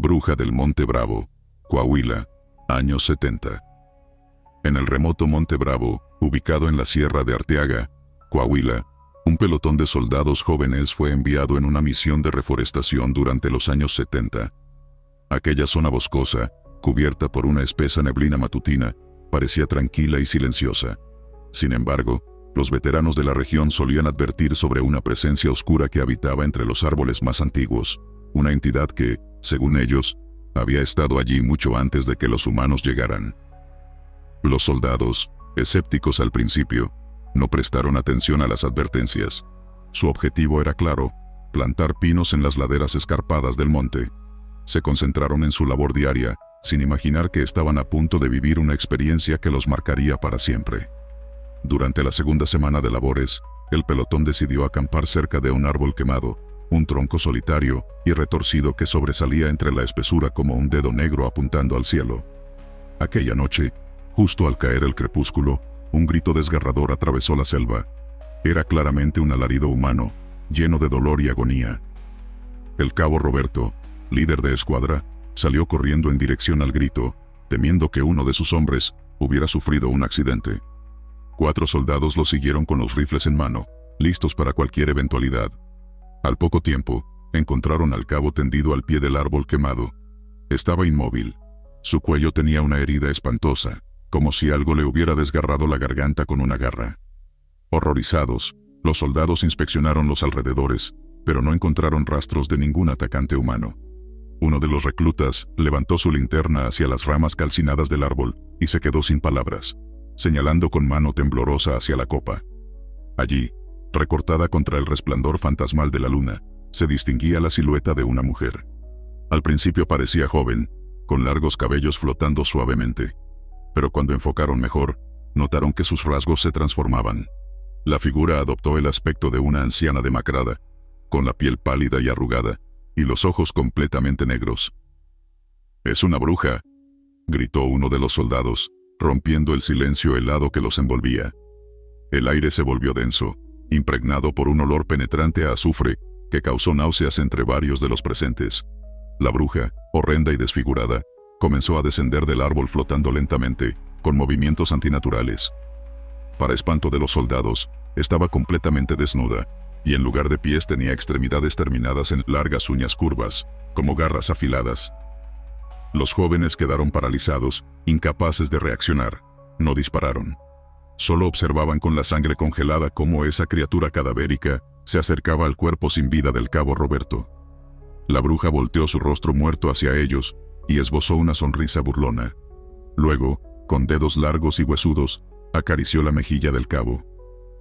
Bruja del Monte Bravo, Coahuila, años 70. En el remoto Monte Bravo, ubicado en la Sierra de Arteaga, Coahuila, un pelotón de soldados jóvenes fue enviado en una misión de reforestación durante los años 70. Aquella zona boscosa, cubierta por una espesa neblina matutina, parecía tranquila y silenciosa. Sin embargo, los veteranos de la región solían advertir sobre una presencia oscura que habitaba entre los árboles más antiguos, una entidad que, según ellos, había estado allí mucho antes de que los humanos llegaran. Los soldados, escépticos al principio, no prestaron atención a las advertencias. Su objetivo era claro: plantar pinos en las laderas escarpadas del monte. Se concentraron en su labor diaria, sin imaginar que estaban a punto de vivir una experiencia que los marcaría para siempre. Durante la segunda semana de labores, el pelotón decidió acampar cerca de un árbol quemado, un tronco solitario y retorcido que sobresalía entre la espesura como un dedo negro apuntando al cielo. Aquella noche, justo al caer el crepúsculo, un grito desgarrador atravesó la selva. Era claramente un alarido humano, lleno de dolor y agonía. El cabo Roberto, líder de escuadra, salió corriendo en dirección al grito, temiendo que uno de sus hombres hubiera sufrido un accidente. 4 soldados lo siguieron con los rifles en mano, listos para cualquier eventualidad. Al poco tiempo, encontraron al cabo tendido al pie del árbol quemado. Estaba inmóvil. Su cuello tenía una herida espantosa, como si algo le hubiera desgarrado la garganta con una garra. Horrorizados, los soldados inspeccionaron los alrededores, pero no encontraron rastros de ningún atacante humano. Uno de los reclutas levantó su linterna hacia las ramas calcinadas del árbol y se quedó sin palabras, señalando con mano temblorosa hacia la copa. Allí, recortada contra el resplandor fantasmal de la luna, se distinguía la silueta de una mujer. Al principio parecía joven, con largos cabellos flotando suavemente. Pero cuando enfocaron mejor, notaron que sus rasgos se transformaban. La figura adoptó el aspecto de una anciana demacrada, con la piel pálida y arrugada, y los ojos completamente negros. «¡Es una bruja!», gritó uno de los soldados, rompiendo el silencio helado que los envolvía. El aire se volvió denso, impregnado por un olor penetrante a azufre que causó náuseas entre varios de los presentes. La bruja, horrenda y desfigurada, comenzó a descender del árbol flotando lentamente, con movimientos antinaturales. Para espanto de los soldados, estaba completamente desnuda, y en lugar de pies tenía extremidades terminadas en largas uñas curvas, como garras afiladas. Los jóvenes quedaron paralizados, incapaces de reaccionar. No dispararon. Solo observaban con la sangre congelada cómo esa criatura cadavérica se acercaba al cuerpo sin vida del cabo Roberto. La bruja volteó su rostro muerto hacia ellos y esbozó una sonrisa burlona. Luego, con dedos largos y huesudos, acarició la mejilla del cabo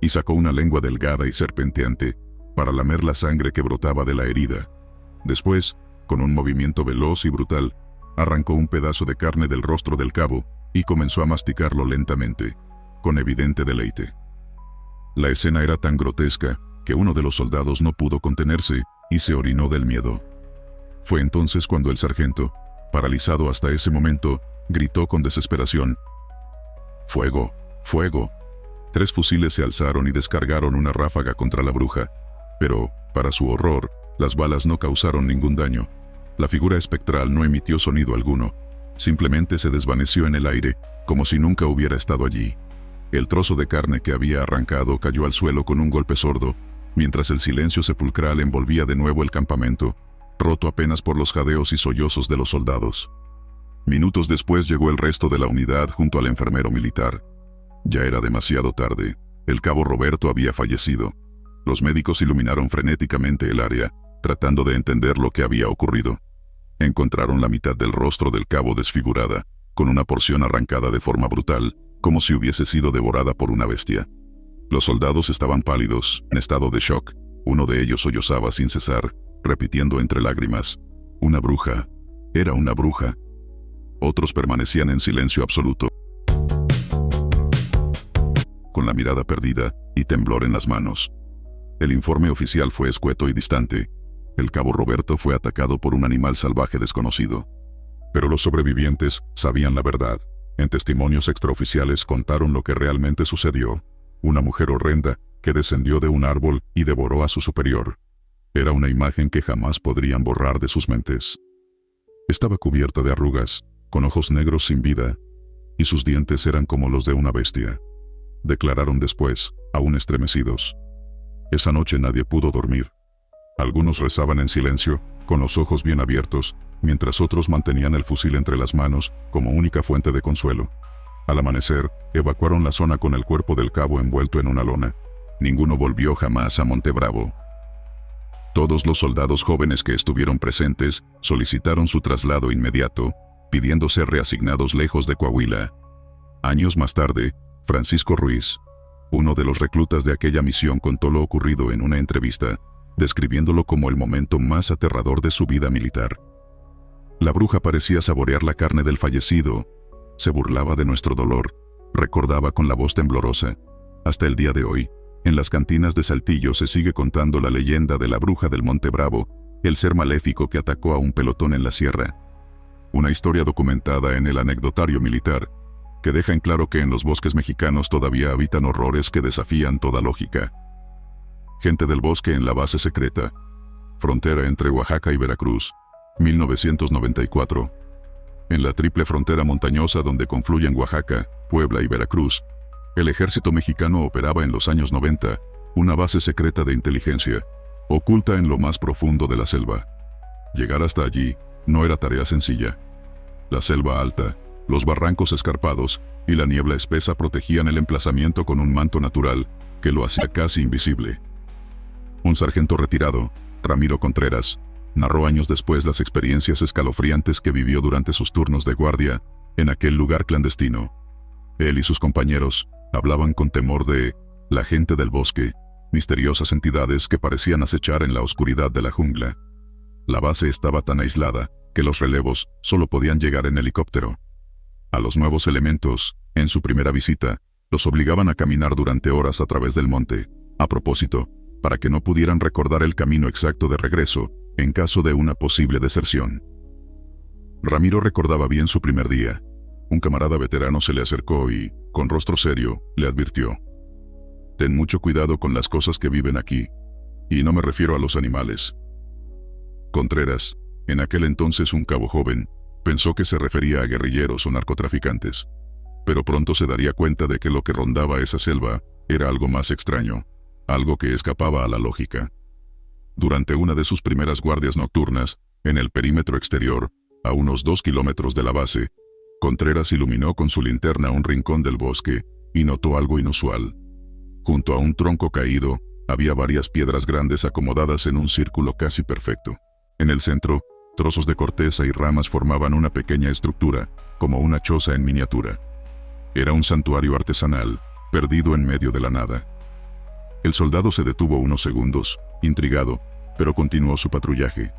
y sacó una lengua delgada y serpenteante para lamer la sangre que brotaba de la herida. Después, con un movimiento veloz y brutal, arrancó un pedazo de carne del rostro del cabo y comenzó a masticarlo lentamente, con evidente deleite. La escena era tan grotesca que uno de los soldados no pudo contenerse y se orinó del miedo. Fue entonces cuando el sargento, paralizado hasta ese momento, gritó con desesperación: «¡Fuego! ¡Fuego!». 3 fusiles se alzaron y descargaron una ráfaga contra la bruja, pero, para su horror, las balas no causaron ningún daño. La figura espectral no emitió sonido alguno, simplemente se desvaneció en el aire, como si nunca hubiera estado allí. El trozo de carne que había arrancado cayó al suelo con un golpe sordo, mientras el silencio sepulcral envolvía de nuevo el campamento, roto apenas por los jadeos y sollozos de los soldados. Minutos después llegó el resto de la unidad junto al enfermero militar. Ya era demasiado tarde. El cabo Roberto había fallecido. Los médicos iluminaron frenéticamente el área, tratando de entender lo que había ocurrido. Encontraron la mitad del rostro del cabo desfigurada, con una porción arrancada de forma brutal, como si hubiese sido devorada por una bestia. Los soldados estaban pálidos, en estado de shock. Uno de ellos sollozaba sin cesar, repitiendo entre lágrimas: «Una bruja. Era una bruja». Otros permanecían en silencio absoluto, con la mirada perdida y temblor en las manos. El informe oficial fue escueto y distante. El cabo Roberto fue atacado por un animal salvaje desconocido. Pero los sobrevivientes sabían la verdad. En testimonios extraoficiales contaron lo que realmente sucedió. Una mujer horrenda que descendió de un árbol y devoró a su superior. Era una imagen que jamás podrían borrar de sus mentes. Estaba cubierta de arrugas, con ojos negros sin vida, y sus dientes eran como los de una bestia. Declararon después, aún estremecidos. Esa noche nadie pudo dormir. Algunos rezaban en silencio, con los ojos bien abiertos, mientras otros mantenían el fusil entre las manos, como única fuente de consuelo. Al amanecer, evacuaron la zona con el cuerpo del cabo envuelto en una lona. Ninguno volvió jamás a Montebravo. Todos los soldados jóvenes que estuvieron presentes solicitaron su traslado inmediato, pidiendo ser reasignados lejos de Coahuila. Años más tarde, Francisco Ruiz, uno de los reclutas de aquella misión, contó lo ocurrido en una entrevista, describiéndolo como el momento más aterrador de su vida militar. La bruja parecía saborear la carne del fallecido, se burlaba de nuestro dolor, recordaba con la voz temblorosa. Hasta el día de hoy, en las cantinas de Saltillo se sigue contando la leyenda de la bruja del Montebravo, el ser maléfico que atacó a un pelotón en la sierra. Una historia documentada en el anecdotario militar, que deja en claro que en los bosques mexicanos todavía habitan horrores que desafían toda lógica. Gente del Bosque en la base secreta. Frontera entre Oaxaca y Veracruz, 1994. En la triple frontera montañosa donde confluyen Oaxaca, Puebla y Veracruz, el ejército mexicano operaba en los años 90, una base secreta de inteligencia, oculta en lo más profundo de la selva. Llegar hasta allí no era tarea sencilla. La selva alta, los barrancos escarpados y la niebla espesa protegían el emplazamiento con un manto natural que lo hacía casi invisible. Un sargento retirado, Ramiro Contreras, narró años después las experiencias escalofriantes que vivió durante sus turnos de guardia en aquel lugar clandestino. Él y sus compañeros hablaban con temor de la gente del bosque, misteriosas entidades que parecían acechar en la oscuridad de la jungla. La base estaba tan aislada que los relevos solo podían llegar en helicóptero. A los nuevos elementos, en su primera visita, los obligaban a caminar durante horas a través del monte, a propósito, para que no pudieran recordar el camino exacto de regreso, en caso de una posible deserción. Ramiro recordaba bien su primer día. Un camarada veterano se le acercó y, con rostro serio, le advirtió: «Ten mucho cuidado con las cosas que viven aquí, y no me refiero a los animales». Contreras, en aquel entonces un cabo joven, pensó que se refería a guerrilleros o narcotraficantes, pero pronto se daría cuenta de que lo que rondaba esa selva era algo más extraño, algo que escapaba a la lógica. Durante una de sus primeras guardias nocturnas, en el perímetro exterior, a unos 2 kilómetros de la base, Contreras iluminó con su linterna un rincón del bosque y notó algo inusual. Junto a un tronco caído, había varias piedras grandes acomodadas en un círculo casi perfecto. En el centro, trozos de corteza y ramas formaban una pequeña estructura, como una choza en miniatura. Era un santuario artesanal, perdido en medio de la nada. El soldado se detuvo unos segundos, intrigado, pero continuó su patrullaje.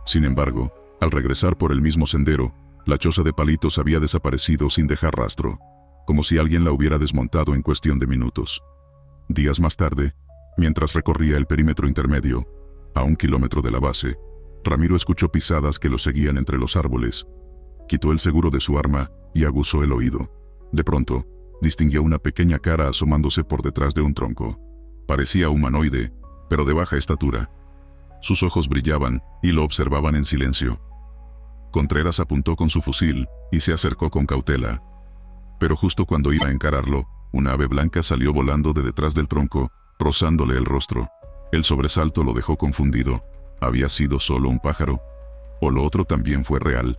Sin embargo, al regresar por el mismo sendero, la choza de palitos había desaparecido sin dejar rastro, como si alguien la hubiera desmontado en cuestión de minutos. Días más tarde, mientras recorría el perímetro intermedio, a 1 kilómetro de la base, Ramiro escuchó pisadas que lo seguían entre los árboles. Quitó el seguro de su arma y aguzó el oído. De pronto, distinguió una pequeña cara asomándose por detrás de un tronco. Parecía humanoide, pero de baja estatura. Sus ojos brillaban y lo observaban en silencio. Contreras apuntó con su fusil y se acercó con cautela. Pero justo cuando iba a encararlo, una ave blanca salió volando de detrás del tronco, rozándole el rostro. El sobresalto lo dejó confundido. ¿Había sido solo un pájaro? ¿O lo otro también fue real?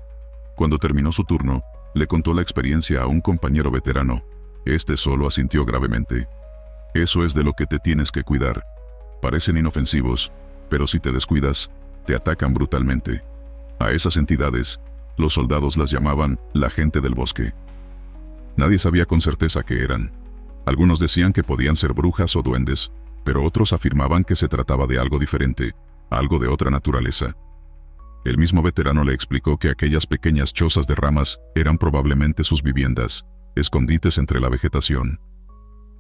Cuando terminó su turno, le contó la experiencia a un compañero veterano. Este solo asintió gravemente. «Eso es de lo que te tienes que cuidar. Parecen inofensivos, pero si te descuidas, te atacan brutalmente». A esas entidades, los soldados las llamaban la gente del bosque. Nadie sabía con certeza qué eran. Algunos decían que podían ser brujas o duendes, pero otros afirmaban que se trataba de algo diferente, algo de otra naturaleza. El mismo veterano le explicó que aquellas pequeñas chozas de ramas eran probablemente sus viviendas, escondites entre la vegetación.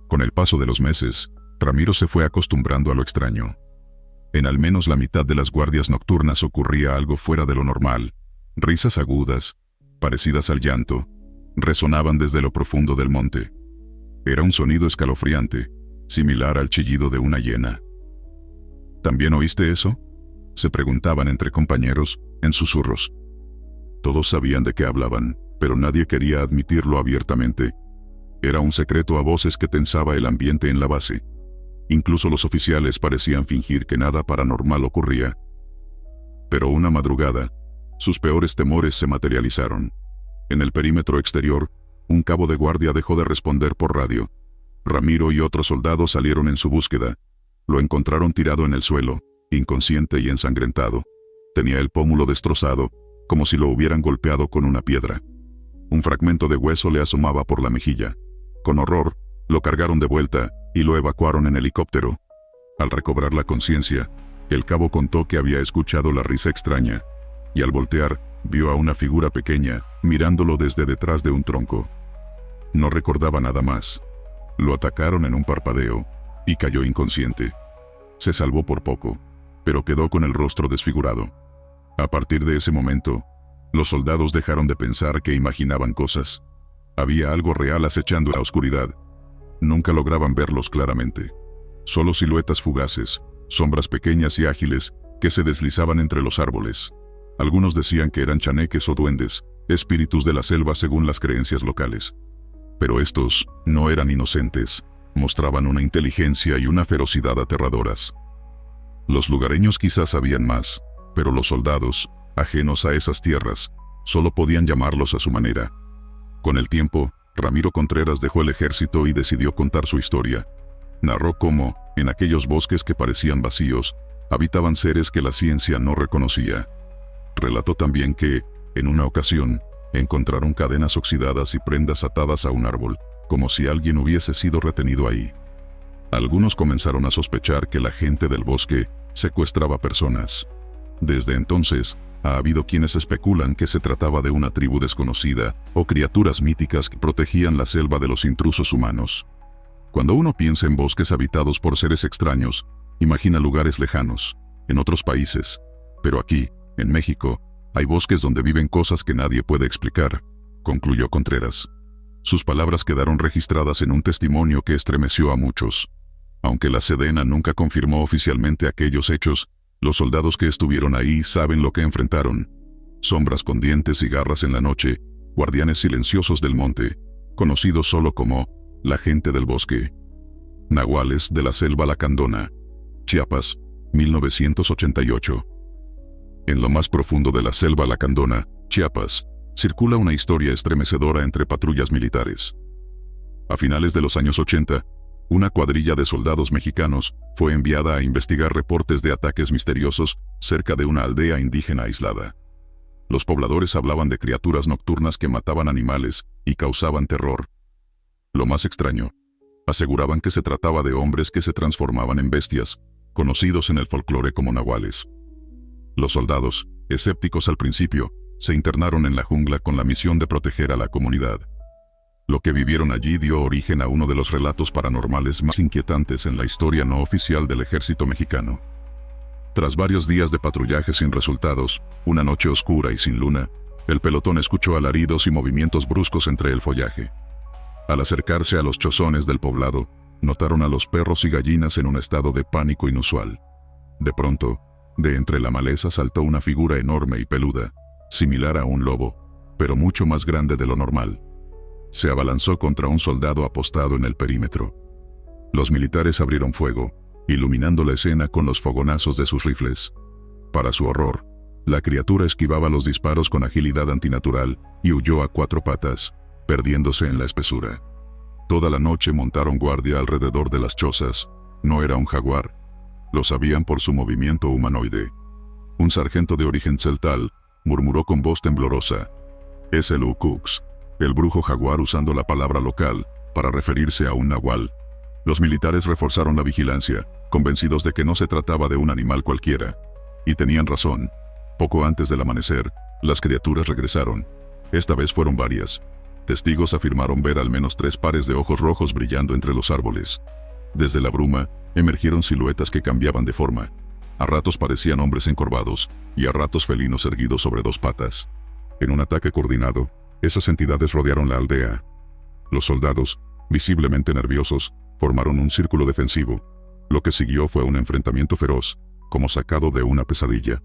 Con el paso de los meses, Ramiro se fue acostumbrando a lo extraño. En al menos la mitad de las guardias nocturnas ocurría algo fuera de lo normal. Risas agudas, parecidas al llanto, resonaban desde lo profundo del monte. Era un sonido escalofriante, similar al chillido de una hiena. «¿También oíste eso?», se preguntaban entre compañeros, en susurros. Todos sabían de qué hablaban, pero nadie quería admitirlo abiertamente. Era un secreto a voces que tensaba el ambiente en la base. Incluso los oficiales parecían fingir que nada paranormal ocurría. Pero una madrugada, sus peores temores se materializaron. En el perímetro exterior, un cabo de guardia dejó de responder por radio. Ramiro y otros soldados salieron en su búsqueda. Lo encontraron tirado en el suelo, inconsciente y ensangrentado. Tenía el pómulo destrozado, como si lo hubieran golpeado con una piedra. Un fragmento de hueso le asomaba por la mejilla. Con horror, lo cargaron de vuelta y lo evacuaron en helicóptero. Al recobrar la conciencia, el cabo contó que había escuchado la risa extraña, y al voltear, vio a una figura pequeña, mirándolo desde detrás de un tronco. No recordaba nada más. Lo atacaron en un parpadeo, y cayó inconsciente. Se salvó por poco, pero quedó con el rostro desfigurado. A partir de ese momento, los soldados dejaron de pensar que imaginaban cosas. Había algo real acechando en la oscuridad. Nunca lograban verlos claramente. Solo siluetas fugaces, sombras pequeñas y ágiles, que se deslizaban entre los árboles. Algunos decían que eran chaneques o duendes, espíritus de la selva según las creencias locales. Pero estos no eran inocentes, mostraban una inteligencia y una ferocidad aterradoras. Los lugareños quizás sabían más, pero los soldados, ajenos a esas tierras, solo podían llamarlos a su manera. Con el tiempo, Ramiro Contreras dejó el ejército y decidió contar su historia. Narró cómo, en aquellos bosques que parecían vacíos, habitaban seres que la ciencia no reconocía. Relató también que, en una ocasión, encontraron cadenas oxidadas y prendas atadas a un árbol, como si alguien hubiese sido retenido ahí. Algunos comenzaron a sospechar que la gente del bosque secuestraba personas. Desde entonces, ha habido quienes especulan que se trataba de una tribu desconocida o criaturas míticas que protegían la selva de los intrusos humanos. Cuando uno piensa en bosques habitados por seres extraños, imagina lugares lejanos, en otros países, pero aquí, en México, hay bosques donde viven cosas que nadie puede explicar, concluyó Contreras. Sus palabras quedaron registradas en un testimonio que estremeció a muchos. Aunque la Sedena nunca confirmó oficialmente aquellos hechos, los soldados que estuvieron ahí saben lo que enfrentaron. Sombras con dientes y garras en la noche, guardianes silenciosos del monte, conocidos solo como la gente del bosque. Nahuales de la selva Lacandona, Chiapas, 1988. En lo más profundo de la selva Lacandona, Chiapas, circula una historia estremecedora entre patrullas militares. A finales de los años 80, una cuadrilla de soldados mexicanos fue enviada a investigar reportes de ataques misteriosos cerca de una aldea indígena aislada. Los pobladores hablaban de criaturas nocturnas que mataban animales y causaban terror. Lo más extraño, aseguraban que se trataba de hombres que se transformaban en bestias, conocidos en el folclore como nahuales. Los soldados, escépticos al principio, se internaron en la jungla con la misión de proteger a la comunidad. Lo que vivieron allí dio origen a uno de los relatos paranormales más inquietantes en la historia no oficial del ejército mexicano. Tras varios días de patrullaje sin resultados, una noche oscura y sin luna, el pelotón escuchó alaridos y movimientos bruscos entre el follaje. Al acercarse a los chozones del poblado, notaron a los perros y gallinas en un estado de pánico inusual. De pronto, de entre la maleza saltó una figura enorme y peluda, similar a un lobo, pero mucho más grande de lo normal. Se abalanzó contra un soldado apostado en el perímetro. Los militares abrieron fuego, iluminando la escena con los fogonazos de sus rifles. Para su horror, la criatura esquivaba los disparos con agilidad antinatural y huyó a 4 patas, perdiéndose en la espesura. Toda la noche montaron guardia alrededor de las chozas. No era un jaguar. Lo sabían por su movimiento humanoide. Un sargento de origen celtal murmuró con voz temblorosa: «Es el Ucux», el brujo jaguar, usando la palabra local para referirse a un nahual. Los militares reforzaron la vigilancia, convencidos de que no se trataba de un animal cualquiera. Y tenían razón. Poco antes del amanecer, las criaturas regresaron. Esta vez fueron varias. Testigos afirmaron ver al menos 3 pares de ojos rojos brillando entre los árboles. Desde la bruma, emergieron siluetas que cambiaban de forma. A ratos parecían hombres encorvados, y a ratos felinos erguidos sobre 2 patas. En un ataque coordinado, esas entidades rodearon la aldea. Los soldados, visiblemente nerviosos, formaron un círculo defensivo. Lo que siguió fue un enfrentamiento feroz, como sacado de una pesadilla.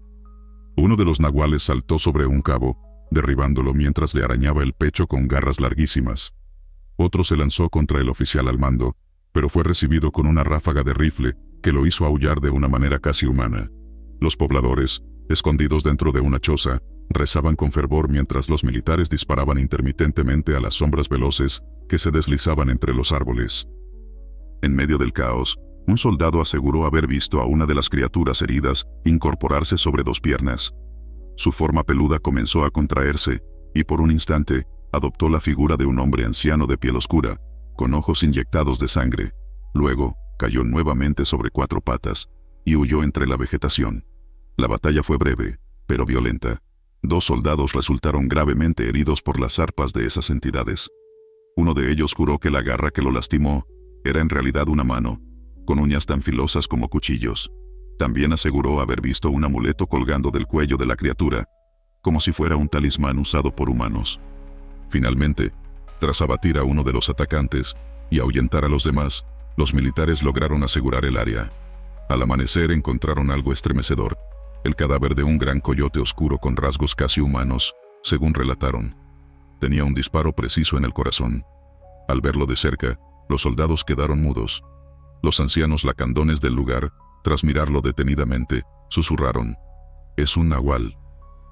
Uno de los nahuales saltó sobre un cabo, derribándolo mientras le arañaba el pecho con garras larguísimas. Otro se lanzó contra el oficial al mando, pero fue recibido con una ráfaga de rifle que lo hizo aullar de una manera casi humana. Los pobladores, escondidos dentro de una choza, rezaban con fervor mientras los militares disparaban intermitentemente a las sombras veloces que se deslizaban entre los árboles. En medio del caos, un soldado aseguró haber visto a una de las criaturas heridas incorporarse sobre dos piernas. Su forma peluda comenzó a contraerse, y por un instante, adoptó la figura de un hombre anciano de piel oscura, con ojos inyectados de sangre. Luego, cayó nuevamente sobre cuatro patas, y huyó entre la vegetación. La batalla fue breve, pero violenta. 2 soldados resultaron gravemente heridos por las arpas de esas entidades. Uno de ellos juró que la garra que lo lastimó era en realidad una mano, con uñas tan filosas como cuchillos. También aseguró haber visto un amuleto colgando del cuello de la criatura, como si fuera un talismán usado por humanos. Finalmente, tras abatir a uno de los atacantes y ahuyentar a los demás, los militares lograron asegurar el área. Al amanecer encontraron algo estremecedor: el cadáver de un gran coyote oscuro con rasgos casi humanos, según relataron. Tenía un disparo preciso en el corazón. Al verlo de cerca, los soldados quedaron mudos. Los ancianos lacandones del lugar, tras mirarlo detenidamente, susurraron: «Es un nahual».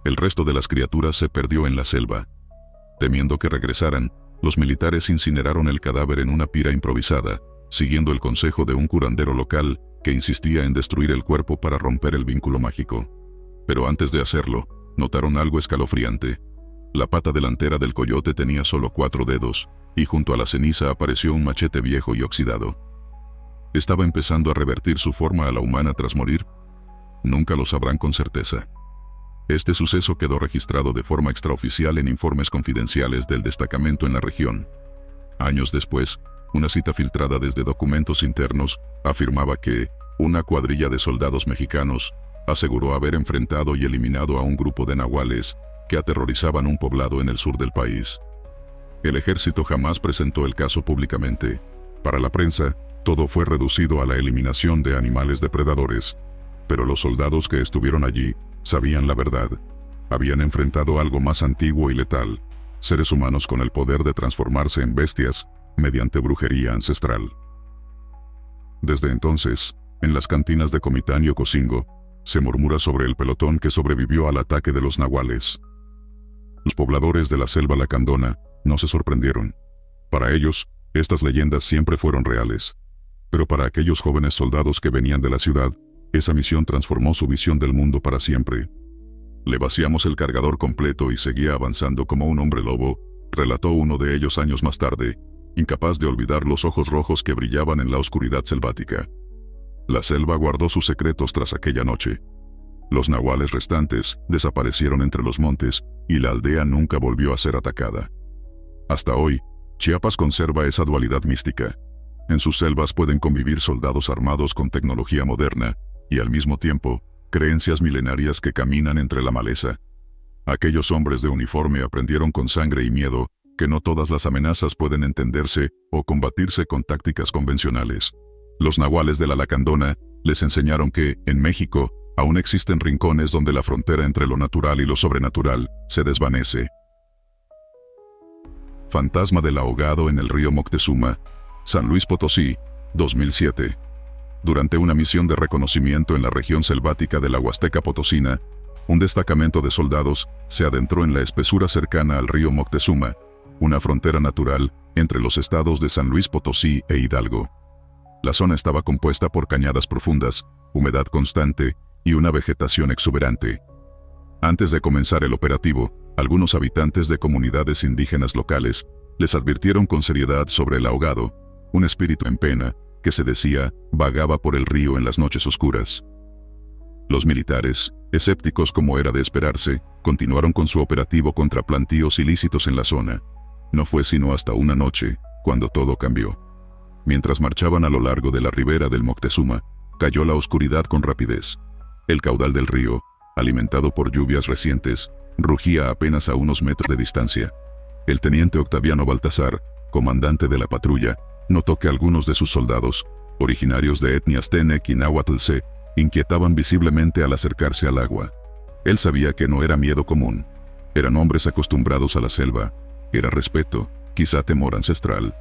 El resto de las criaturas se perdió en la selva. Temiendo que regresaran, los militares incineraron el cadáver en una pira improvisada, siguiendo el consejo de un curandero local que insistía en destruir el cuerpo para romper el vínculo mágico. Pero antes de hacerlo, notaron algo escalofriante. La pata delantera del coyote tenía solo 4 dedos, y junto a la ceniza apareció un machete viejo y oxidado. ¿Estaba empezando a revertir su forma a la humana tras morir? Nunca lo sabrán con certeza. Este suceso quedó registrado de forma extraoficial en informes confidenciales del destacamento en la región. Años después, una cita filtrada desde documentos internos afirmaba que una cuadrilla de soldados mexicanos aseguró haber enfrentado y eliminado a un grupo de nahuales que aterrorizaban un poblado en el sur del país. El ejército jamás presentó el caso públicamente. Para la prensa, todo fue reducido a la eliminación de animales depredadores. Pero los soldados que estuvieron allí sabían la verdad. Habían enfrentado algo más antiguo y letal: seres humanos con el poder de transformarse en bestias mediante brujería ancestral. Desde entonces, en las cantinas de Comitán y Ocosingo, se murmura sobre el pelotón que sobrevivió al ataque de los nahuales. Los pobladores de la selva lacandona no se sorprendieron. Para ellos, estas leyendas siempre fueron reales. Pero para aquellos jóvenes soldados que venían de la ciudad, esa misión transformó su visión del mundo para siempre. «Le vaciamos el cargador completo y seguía avanzando como un hombre lobo», relató uno de ellos años más tarde, incapaz de olvidar los ojos rojos que brillaban en la oscuridad selvática. La selva guardó sus secretos tras aquella noche. Los nahuales restantes desaparecieron entre los montes y la aldea nunca volvió a ser atacada. Hasta hoy, Chiapas conserva esa dualidad mística. En sus selvas pueden convivir soldados armados con tecnología moderna y al mismo tiempo, creencias milenarias que caminan entre la maleza. Aquellos hombres de uniforme aprendieron con sangre y miedo que no todas las amenazas pueden entenderse o combatirse con tácticas convencionales. Los nahuales de la lacandona les enseñaron que, en México, aún existen rincones donde la frontera entre lo natural y lo sobrenatural se desvanece. Fantasma del ahogado en el río Moctezuma, San Luis Potosí, 2007. Durante una misión de reconocimiento en la región selvática de la Huasteca Potosina, un destacamento de soldados se adentró en la espesura cercana al río Moctezuma, una frontera natural entre los estados de San Luis Potosí e Hidalgo. La zona estaba compuesta por cañadas profundas, humedad constante y una vegetación exuberante. Antes de comenzar el operativo, algunos habitantes de comunidades indígenas locales les advirtieron con seriedad sobre el ahogado, un espíritu en pena que se decía vagaba por el río en las noches oscuras. Los militares, escépticos como era de esperarse, continuaron con su operativo contra plantíos ilícitos en la zona. No fue sino hasta una noche, cuando todo cambió. Mientras marchaban a lo largo de la ribera del Moctezuma, cayó la oscuridad con rapidez. El caudal del río, alimentado por lluvias recientes, rugía apenas a unos metros de distancia. El teniente Octaviano Baltasar, comandante de la patrulla, notó que algunos de sus soldados, originarios de etnias Tenec y Náhuatl, se inquietaban visiblemente al acercarse al agua. Él sabía que no era miedo común. Eran hombres acostumbrados a la selva. Era respeto, quizá temor ancestral.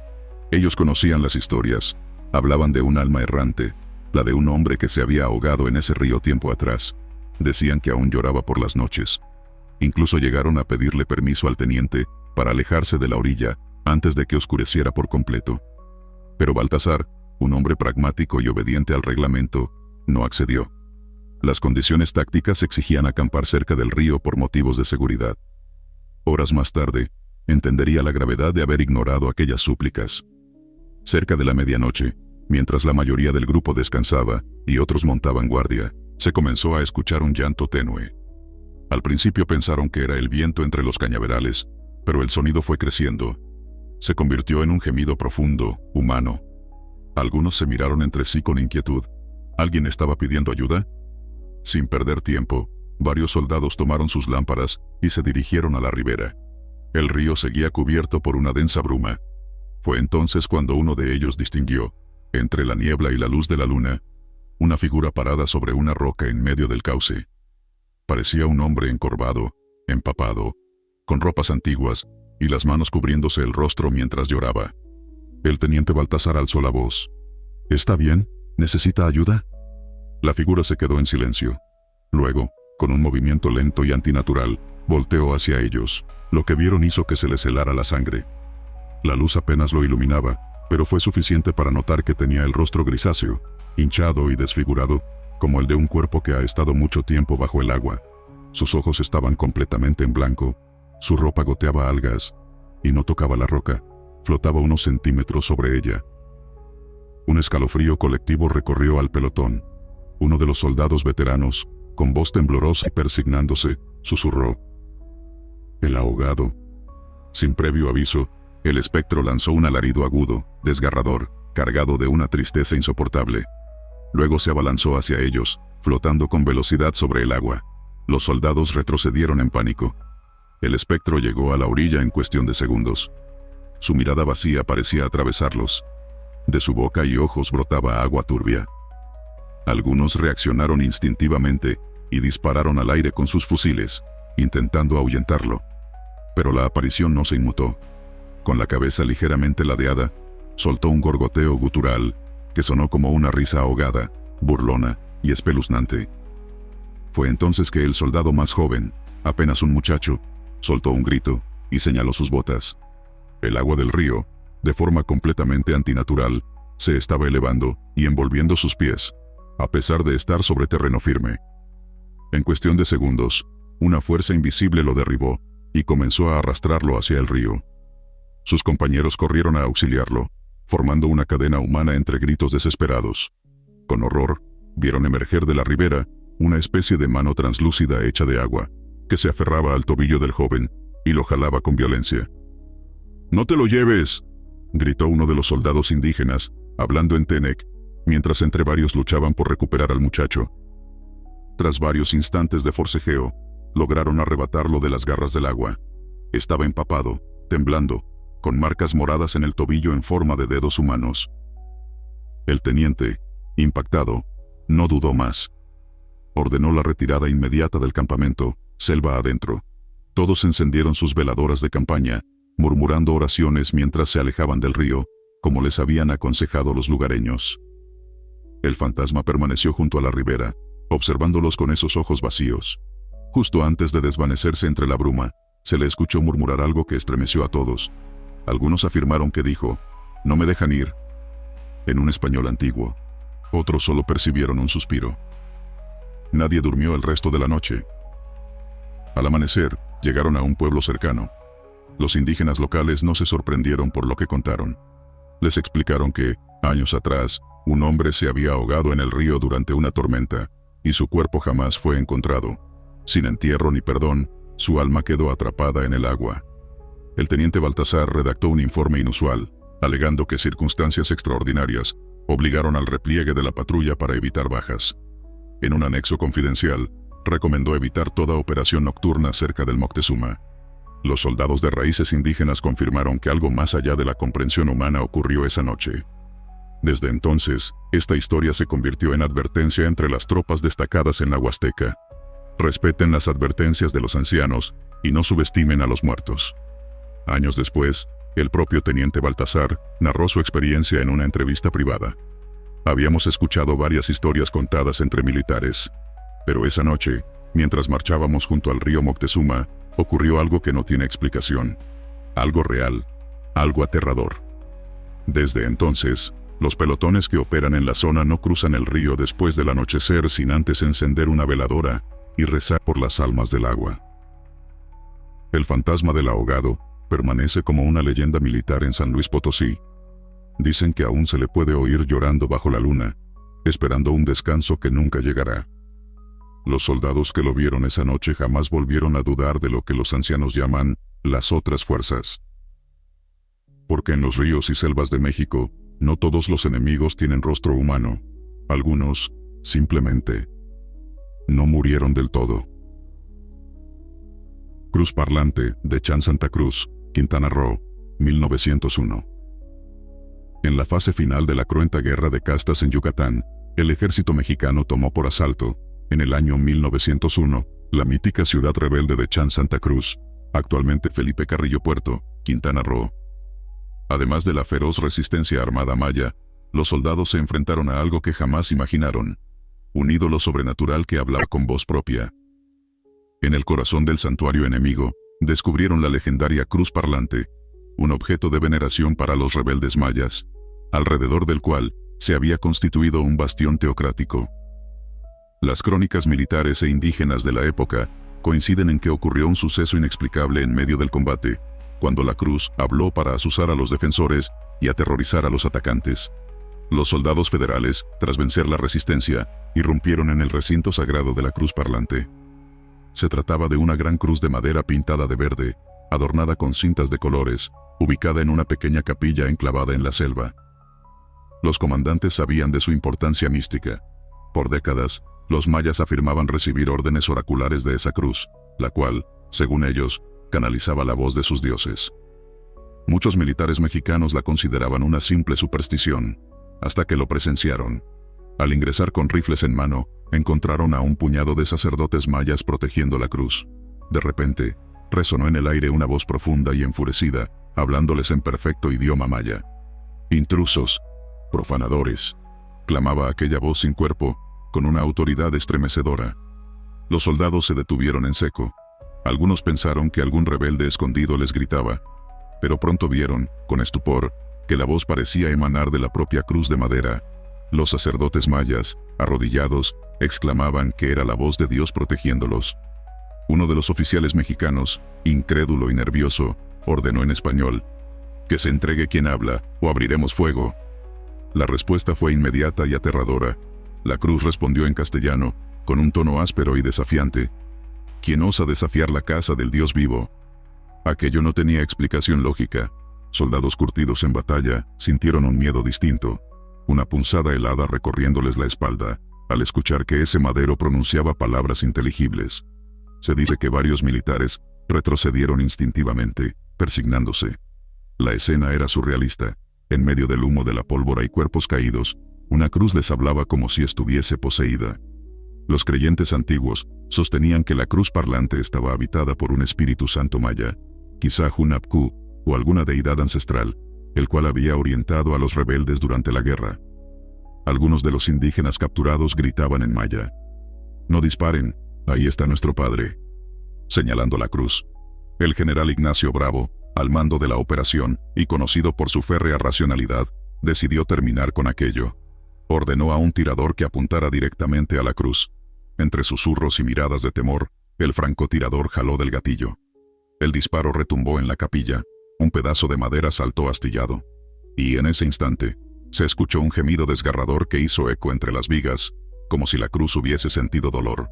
Ellos conocían las historias. Hablaban de un alma errante, la de un hombre que se había ahogado en ese río tiempo atrás. Decían que aún lloraba por las noches. Incluso llegaron a pedirle permiso al teniente para alejarse de la orilla antes de que oscureciera por completo. Pero Baltasar, un hombre pragmático y obediente al reglamento, no accedió. Las condiciones tácticas exigían acampar cerca del río por motivos de seguridad. Horas más tarde, entendería la gravedad de haber ignorado aquellas súplicas. Cerca de la medianoche, mientras la mayoría del grupo descansaba y otros montaban guardia, se comenzó a escuchar un llanto tenue. Al principio pensaron que era el viento entre los cañaverales, pero el sonido fue creciendo. Se convirtió en un gemido profundo, humano. Algunos se miraron entre sí con inquietud. ¿Alguien estaba pidiendo ayuda? Sin perder tiempo, varios soldados tomaron sus lámparas y se dirigieron a la ribera. El río seguía cubierto por una densa bruma. Fue entonces cuando uno de ellos distinguió, entre la niebla y la luz de la luna, una figura parada sobre una roca en medio del cauce. Parecía un hombre encorvado, empapado, con ropas antiguas y las manos cubriéndose el rostro mientras lloraba. El teniente Baltasar alzó la voz. ¿Está bien? ¿Necesita ayuda? La figura se quedó en silencio. Luego, con un movimiento lento y antinatural, volteó hacia ellos. Lo que vieron hizo que se les helara la sangre. La luz apenas lo iluminaba, pero fue suficiente para notar que tenía el rostro grisáceo, hinchado y desfigurado, como el de un cuerpo que ha estado mucho tiempo bajo el agua. Sus ojos estaban completamente en blanco, su ropa goteaba algas, y no tocaba la roca, flotaba unos centímetros sobre ella. Un escalofrío colectivo recorrió al pelotón. Uno de los soldados veteranos, con voz temblorosa y persignándose, susurró: «El ahogado». Sin previo aviso, el espectro lanzó un alarido agudo, desgarrador, cargado de una tristeza insoportable. Luego se abalanzó hacia ellos, flotando con velocidad sobre el agua. Los soldados retrocedieron en pánico. El espectro llegó a la orilla en cuestión de segundos. Su mirada vacía parecía atravesarlos. De su boca y ojos brotaba agua turbia. Algunos reaccionaron instintivamente y dispararon al aire con sus fusiles, intentando ahuyentarlo. Pero la aparición no se inmutó. Con la cabeza ligeramente ladeada, soltó un gorgoteo gutural que sonó como una risa ahogada, burlona y espeluznante. Fue entonces que el soldado más joven, apenas un muchacho, soltó un grito y señaló sus botas. El agua del río, de forma completamente antinatural, se estaba elevando y envolviendo sus pies, a pesar de estar sobre terreno firme. En cuestión de segundos, una fuerza invisible lo derribó y comenzó a arrastrarlo hacia el río. Sus compañeros corrieron a auxiliarlo, formando una cadena humana entre gritos desesperados. Con horror, vieron emerger de la ribera una especie de mano translúcida hecha de agua, que se aferraba al tobillo del joven y lo jalaba con violencia. «¡No te lo lleves!», gritó uno de los soldados indígenas, hablando en Tenec, mientras entre varios luchaban por recuperar al muchacho. Tras varios instantes de forcejeo, lograron arrebatarlo de las garras del agua. Estaba empapado, temblando, con marcas moradas en el tobillo en forma de dedos humanos. El teniente, impactado, no dudó más. Ordenó la retirada inmediata del campamento, selva adentro. Todos encendieron sus veladoras de campaña, murmurando oraciones mientras se alejaban del río, como les habían aconsejado los lugareños. El fantasma permaneció junto a la ribera, observándolos con esos ojos vacíos. Justo antes de desvanecerse entre la bruma, se le escuchó murmurar algo que estremeció a todos. Algunos afirmaron que dijo: «No me dejan ir», en un español antiguo. Otros solo percibieron un suspiro. Nadie durmió el resto de la noche. Al amanecer, llegaron a un pueblo cercano. Los indígenas locales no se sorprendieron por lo que contaron. Les explicaron que, años atrás, un hombre se había ahogado en el río durante una tormenta, y su cuerpo jamás fue encontrado. Sin entierro ni perdón, su alma quedó atrapada en el agua. El teniente Baltasar redactó un informe inusual, alegando que circunstancias extraordinarias obligaron al repliegue de la patrulla para evitar bajas. En un anexo confidencial, recomendó evitar toda operación nocturna cerca del Moctezuma. Los soldados de raíces indígenas confirmaron que algo más allá de la comprensión humana ocurrió esa noche. Desde entonces, esta historia se convirtió en advertencia entre las tropas destacadas en la Huasteca. Respeten las advertencias de los ancianos y no subestimen a los muertos. Años después, el propio teniente Baltasar narró su experiencia en una entrevista privada. Habíamos escuchado varias historias contadas entre militares, pero esa noche, mientras marchábamos junto al río Moctezuma, ocurrió algo que no tiene explicación. Algo real, algo aterrador. Desde entonces, los pelotones que operan en la zona no cruzan el río después del anochecer sin antes encender una veladora y rezar por las almas del agua. El fantasma del ahogado permanece como una leyenda militar en San Luis Potosí. Dicen que aún se le puede oír llorando bajo la luna, esperando un descanso que nunca llegará. Los soldados que lo vieron esa noche jamás volvieron a dudar de lo que los ancianos llaman las otras fuerzas. Porque en los ríos y selvas de México, no todos los enemigos tienen rostro humano. Algunos, simplemente, no murieron del todo. Cruz Parlante, de Chan Santa Cruz, Quintana Roo, 1901. En la fase final de la cruenta guerra de castas en Yucatán, el ejército mexicano tomó por asalto, en el año 1901, la mítica ciudad rebelde de Chan Santa Cruz, actualmente Felipe Carrillo Puerto, Quintana Roo. Además de la feroz resistencia armada maya, los soldados se enfrentaron a algo que jamás imaginaron: un ídolo sobrenatural que hablaba con voz propia. En el corazón del santuario enemigo, descubrieron la legendaria Cruz Parlante, un objeto de veneración para los rebeldes mayas, alrededor del cual se había constituido un bastión teocrático. Las crónicas militares e indígenas de la época coinciden en que ocurrió un suceso inexplicable en medio del combate, cuando la cruz habló para azuzar a los defensores y aterrorizar a los atacantes. Los soldados federales, tras vencer la resistencia, irrumpieron en el recinto sagrado de la Cruz Parlante. Se trataba de una gran cruz de madera pintada de verde, adornada con cintas de colores, ubicada en una pequeña capilla enclavada en la selva. Los comandantes sabían de su importancia mística. Por décadas, los mayas afirmaban recibir órdenes oraculares de esa cruz, la cual, según ellos, canalizaba la voz de sus dioses. Muchos militares mexicanos la consideraban una simple superstición, hasta que lo presenciaron. Al ingresar con rifles en mano, encontraron a un puñado de sacerdotes mayas protegiendo la cruz. De repente, resonó en el aire una voz profunda y enfurecida, hablándoles en perfecto idioma maya. «Intrusos, profanadores», clamaba aquella voz sin cuerpo, con una autoridad estremecedora. Los soldados se detuvieron en seco. Algunos pensaron que algún rebelde escondido les gritaba, pero pronto vieron, con estupor, que la voz parecía emanar de la propia cruz de madera. Los sacerdotes mayas, arrodillados, exclamaban que era la voz de Dios protegiéndolos. Uno de los oficiales mexicanos, incrédulo y nervioso, ordenó en español: «Que se entregue quien habla, o abriremos fuego». La respuesta fue inmediata y aterradora. La cruz respondió en castellano, con un tono áspero y desafiante: «¿Quién osa desafiar la casa del Dios vivo?». Aquello no tenía explicación lógica. Soldados curtidos en batalla sintieron un miedo distinto, una punzada helada recorriéndoles la espalda, al escuchar que ese madero pronunciaba palabras inteligibles. Se dice que varios militares retrocedieron instintivamente, persignándose. La escena era surrealista. En medio del humo de la pólvora y cuerpos caídos, una cruz les hablaba como si estuviese poseída. Los creyentes antiguos sostenían que la Cruz Parlante estaba habitada por un espíritu santo maya, quizá Hunapku, o alguna deidad ancestral, el cual había orientado a los rebeldes durante la guerra. Algunos de los indígenas capturados gritaban en maya: «No disparen, ahí está nuestro padre», señalando la cruz. El general Ignacio Bravo, al mando de la operación, y conocido por su férrea racionalidad, decidió terminar con aquello. Ordenó a un tirador que apuntara directamente a la cruz. Entre susurros y miradas de temor, el francotirador jaló del gatillo. El disparo retumbó en la capilla, un pedazo de madera saltó astillado. Y en ese instante, se escuchó un gemido desgarrador que hizo eco entre las vigas, como si la cruz hubiese sentido dolor.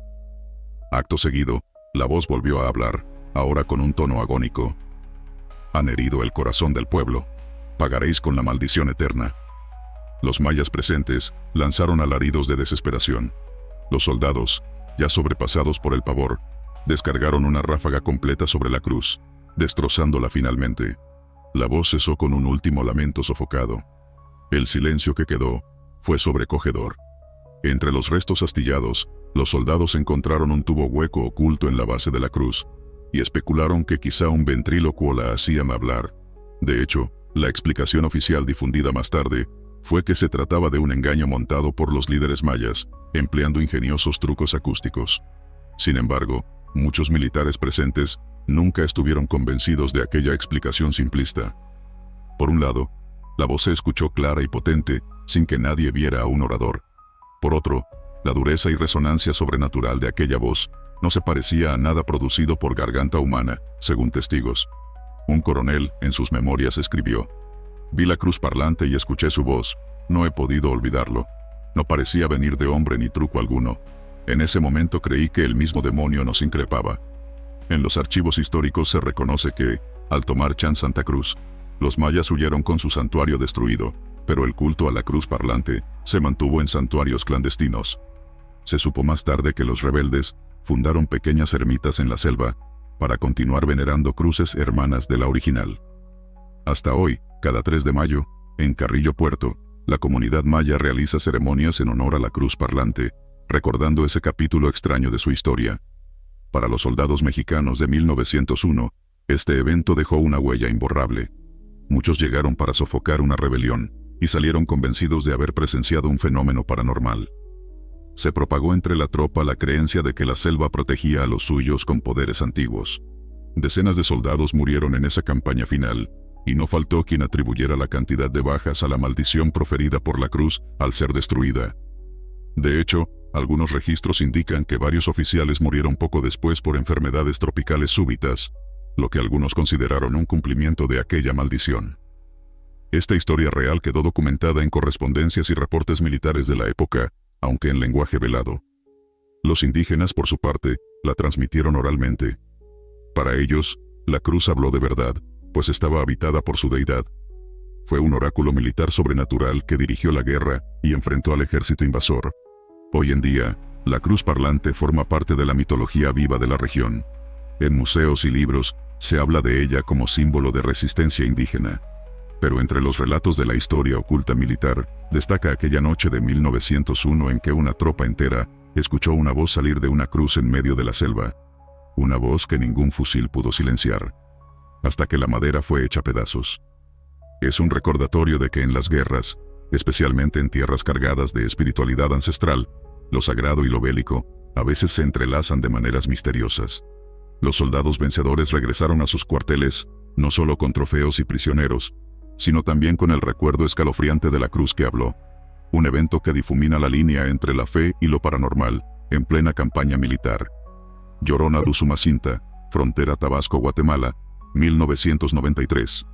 Acto seguido, la voz volvió a hablar, ahora con un tono agónico: «Han herido el corazón del pueblo. Pagaréis con la maldición eterna». Los mayas presentes lanzaron alaridos de desesperación. Los soldados, ya sobrepasados por el pavor, descargaron una ráfaga completa sobre la cruz, destrozándola finalmente. La voz cesó con un último lamento sofocado. El silencio que quedó fue sobrecogedor. Entre los restos astillados, los soldados encontraron un tubo hueco oculto en la base de la cruz. y especularon que quizá un ventrílocuo la hacía hablar. De hecho, la explicación oficial difundida más tarde fue que se trataba de un engaño montado por los líderes mayas, empleando ingeniosos trucos acústicos. Sin embargo, muchos militares presentes nunca estuvieron convencidos de aquella explicación simplista. Por un lado, la voz se escuchó clara y potente, sin que nadie viera a un orador. Por otro, la dureza y resonancia sobrenatural de aquella voz no se parecía a nada producido por garganta humana, según testigos. Un coronel, en sus memorias, escribió: «Vi la cruz parlante y escuché su voz. No he podido olvidarlo. No parecía venir de hombre ni truco alguno. En ese momento creí que el mismo demonio nos increpaba». En los archivos históricos se reconoce que, al tomar Chan Santa Cruz, los mayas huyeron con su santuario destruido, pero el culto a la cruz parlante se mantuvo en santuarios clandestinos. Se supo más tarde que los rebeldes fundaron pequeñas ermitas en la selva para continuar venerando cruces hermanas de la original. Hasta hoy, cada 3 de mayo, en Carrillo Puerto, la comunidad maya realiza ceremonias en honor a la cruz parlante, recordando ese capítulo extraño de su historia. Para los soldados mexicanos de 1901, este evento dejó una huella imborrable. Muchos llegaron para sofocar una rebelión y salieron convencidos de haber presenciado un fenómeno paranormal. Se propagó entre la tropa la creencia de que la selva protegía a los suyos con poderes antiguos. Decenas de soldados murieron en esa campaña final, y no faltó quien atribuyera la cantidad de bajas a la maldición proferida por la cruz al ser destruida. De hecho, algunos registros indican que varios oficiales murieron poco después por enfermedades tropicales súbitas, lo que algunos consideraron un cumplimiento de aquella maldición. Esta historia real quedó documentada en correspondencias y reportes militares de la época, aunque en lenguaje velado. Los indígenas, por su parte, la transmitieron oralmente. Para ellos, la cruz habló de verdad, pues estaba habitada por su deidad. Fue un oráculo militar sobrenatural que dirigió la guerra y enfrentó al ejército invasor. Hoy en día, la cruz parlante forma parte de la mitología viva de la región. En museos y libros, se habla de ella como símbolo de resistencia indígena. Pero entre los relatos de la historia oculta militar, destaca aquella noche de 1901 en que una tropa entera escuchó una voz salir de una cruz en medio de la selva. Una voz que ningún fusil pudo silenciar, hasta que la madera fue hecha pedazos. Es un recordatorio de que en las guerras, especialmente en tierras cargadas de espiritualidad ancestral, lo sagrado y lo bélico, a veces se entrelazan de maneras misteriosas. Los soldados vencedores regresaron a sus cuarteles, no solo con trofeos y prisioneros, sino también con el recuerdo escalofriante de la cruz que habló. Un evento que difumina la línea entre la fe y lo paranormal, en plena campaña militar. Llorona de Usumacinta, frontera Tabasco-Guatemala, 1993.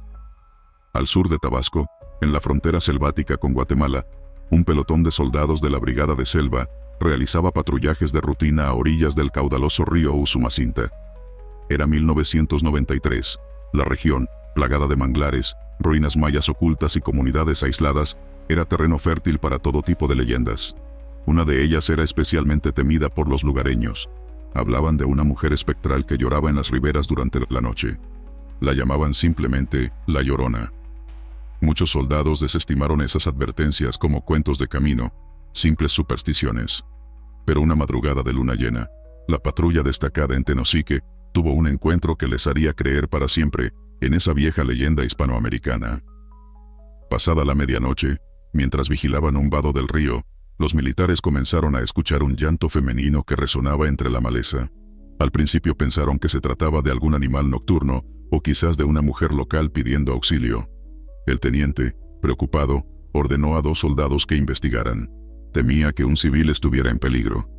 Al sur de Tabasco, en la frontera selvática con Guatemala, un pelotón de soldados de la Brigada de Selva realizaba patrullajes de rutina a orillas del caudaloso río Usumacinta. Era 1993. La región, plagada de manglares, ruinas mayas ocultas y comunidades aisladas, era terreno fértil para todo tipo de leyendas. Una de ellas era especialmente temida por los lugareños. Hablaban de una mujer espectral que lloraba en las riberas durante la noche. La llamaban simplemente La Llorona. Muchos soldados desestimaron esas advertencias como cuentos de camino, simples supersticiones. Pero una madrugada de luna llena, la patrulla destacada en Tenosique tuvo un encuentro que les haría creer para siempre en esa vieja leyenda hispanoamericana. Pasada la medianoche, mientras vigilaban un vado del río, los militares comenzaron a escuchar un llanto femenino que resonaba entre la maleza. Al principio pensaron que se trataba de algún animal nocturno o quizás de una mujer local pidiendo auxilio. El teniente, preocupado, ordenó a 2 soldados que investigaran. Temía que un civil estuviera en peligro.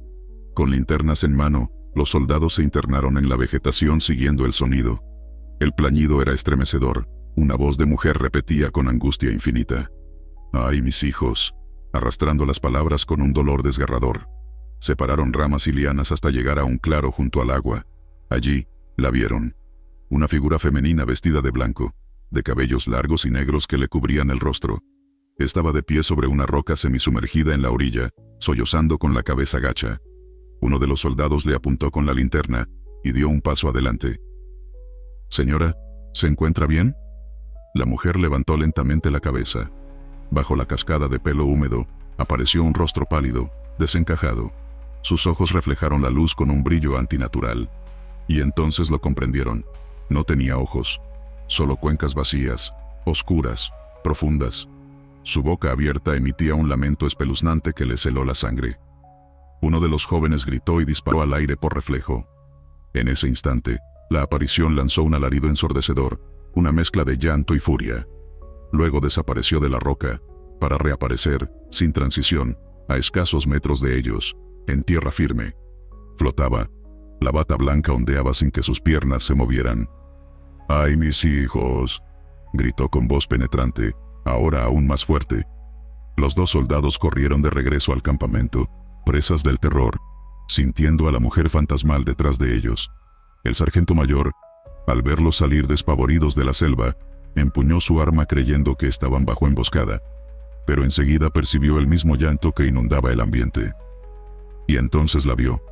Con linternas en mano, los soldados se internaron en la vegetación siguiendo el sonido. El plañido era estremecedor. Una voz de mujer repetía con angustia infinita: «¡Ay, mis hijos!», arrastrando las palabras con un dolor desgarrador. Separaron ramas y lianas hasta llegar a un claro junto al agua. Allí, la vieron. Una figura femenina vestida de blanco, de cabellos largos y negros que le cubrían el rostro. Estaba de pie sobre una roca semisumergida en la orilla, sollozando con la cabeza gacha. Uno de los soldados le apuntó con la linterna y dio un paso adelante. «Señora, ¿se encuentra bien?». La mujer levantó lentamente la cabeza. Bajo la cascada de pelo húmedo, apareció un rostro pálido, desencajado. Sus ojos reflejaron la luz con un brillo antinatural. Y entonces lo comprendieron. No tenía ojos, solo cuencas vacías, oscuras, profundas. Su boca abierta emitía un lamento espeluznante que les heló la sangre. Uno de los jóvenes gritó y disparó al aire por reflejo. En ese instante, la aparición lanzó un alarido ensordecedor, una mezcla de llanto y furia. Luego desapareció de la roca, para reaparecer, sin transición, a escasos metros de ellos, en tierra firme. Flotaba. La bata blanca ondeaba sin que sus piernas se movieran. ¡Ay, mis hijos!, gritó con voz penetrante, ahora aún más fuerte. Los dos soldados corrieron de regreso al campamento, presas del terror, sintiendo a la mujer fantasmal detrás de ellos. El sargento mayor, al verlos salir despavoridos de la selva, empuñó su arma creyendo que estaban bajo emboscada, pero enseguida percibió el mismo llanto que inundaba el ambiente. Y entonces la vio,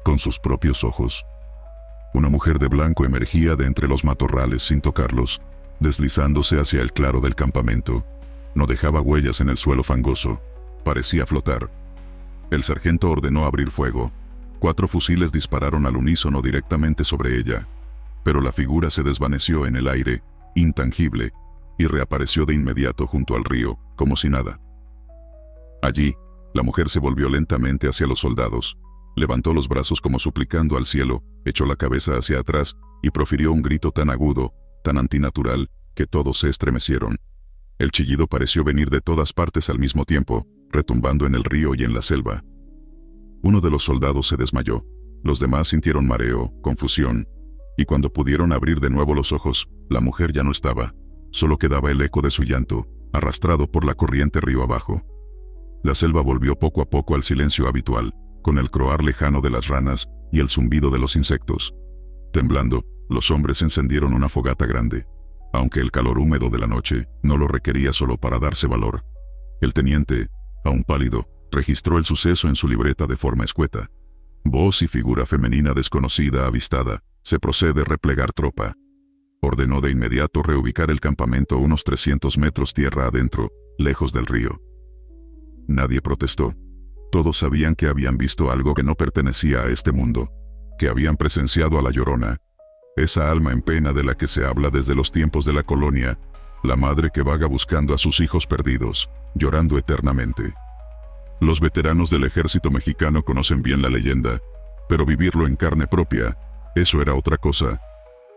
con sus propios ojos. Una mujer de blanco emergía de entre los matorrales sin tocarlos, deslizándose hacia el claro del campamento. No dejaba huellas en el suelo fangoso, parecía flotar. El sargento ordenó abrir fuego. 4 fusiles dispararon al unísono directamente sobre ella, pero la figura se desvaneció en el aire, intangible, y reapareció de inmediato junto al río, como si nada. Allí, la mujer se volvió lentamente hacia los soldados, levantó los brazos como suplicando al cielo, echó la cabeza hacia atrás y profirió un grito tan agudo, tan antinatural, que todos se estremecieron. El chillido pareció venir de todas partes al mismo tiempo, retumbando en el río y en la selva. Uno de los soldados se desmayó, los demás sintieron mareo, confusión, y cuando pudieron abrir de nuevo los ojos, la mujer ya no estaba, solo quedaba el eco de su llanto, arrastrado por la corriente río abajo. La selva volvió poco a poco al silencio habitual, con el croar lejano de las ranas y el zumbido de los insectos. Temblando, los hombres encendieron una fogata grande, aunque el calor húmedo de la noche no lo requería solo para darse valor. El teniente, aún pálido, registró el suceso en su libreta de forma escueta. Voz y figura femenina desconocida avistada, se procede a replegar tropa. Ordenó de inmediato reubicar el campamento unos 300 metros tierra adentro, lejos del río. Nadie protestó. Todos sabían que habían visto algo que no pertenecía a este mundo, que habían presenciado a la Llorona, esa alma en pena de la que se habla desde los tiempos de la colonia, la madre que vaga buscando a sus hijos perdidos, llorando eternamente. Los veteranos del ejército mexicano conocen bien la leyenda, pero vivirlo en carne propia, eso era otra cosa.